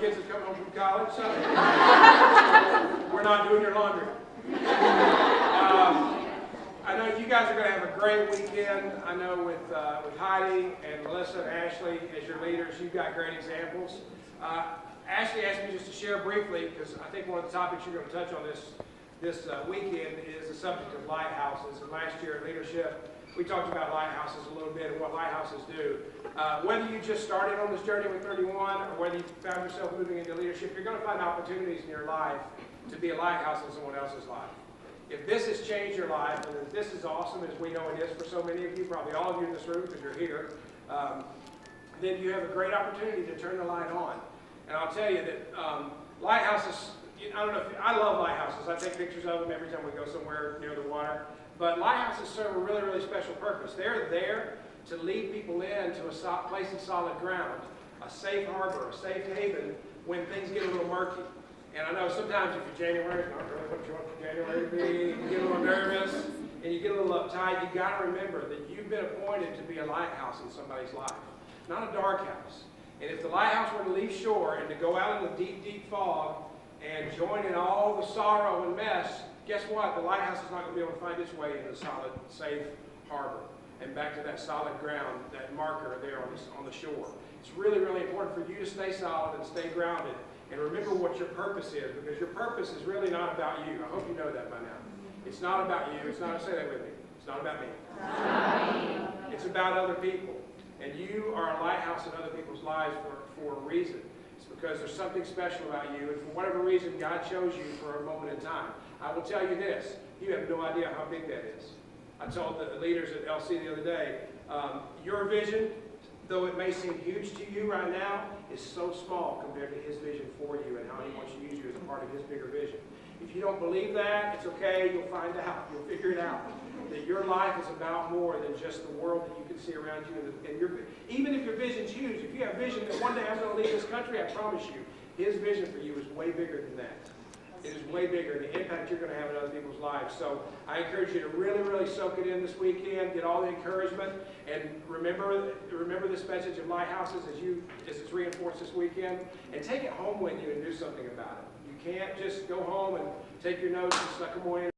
kids that come home from college, so we're not doing your laundry. I know you guys are going to have a great weekend. I know with Heidi and Melissa and Ashley as your leaders, you've got great examples. Ashley asked me just to share briefly, because I think one of the topics you're going to touch on this weekend is the subject of lighthouses. And last year at leadership, we talked about lighthouses a little bit and what lighthouses do. Whether you just started on this journey with 31 or whether you found yourself moving into leadership, you're going to find opportunities in your life to be a lighthouse in someone else's life. If this has changed your life, and if this is awesome, as we know it is for so many of you, probably all of you in this room because you're here, then you have a great opportunity to turn the light on. And I'll tell you that lighthouses, I don't know if, I love lighthouses. I take pictures of them every time we go somewhere near the water. But lighthouses serve a really, really special purpose. They're there to lead people into a place of solid ground, a safe harbor, a safe haven when things get a little murky. And I know sometimes if you're January, it's not really what you want for January to be, you get a little nervous and you get a little uptight. You've got to remember that you've been appointed to be a lighthouse in somebody's life, not a dark house. And if the lighthouse were to leave shore and to go out in the deep, deep fog and join in all the sorrow and mess, guess what? The lighthouse is not going to be able to find its way into the solid, safe harbor and back to that solid ground, that marker there on the shore. It's really, really important for you to stay solid and stay grounded and remember what your purpose is, because your purpose is really not about you. I hope you know that by now. It's not about you. It's not, say that with me. It's not about me. It's about other people. And you are a lighthouse in other people's lives for a reason. It's because there's something special about you, and for whatever reason, God chose you for a moment in time. I will tell you this, you have no idea how big that is. I told the leaders at LC the other day, your vision, though it may seem huge to you right now, is so small compared to His vision for you and how He wants to use you as a part of His bigger vision. If you don't believe that, it's okay, you'll find out, you'll figure it out. That your life is about more than just the world that you can see around you. And even if your vision's huge, if you have vision that one day I'm going to leave this country, I promise you, His vision for you is way bigger than that. It is way bigger, the impact you're going to have in other people's lives. So I encourage you to really, really soak it in this weekend, get all the encouragement, and remember this message of lighthouses as it's reinforced this weekend, and take it home with you and do something about it. You can't just go home and take your notes and suck them away.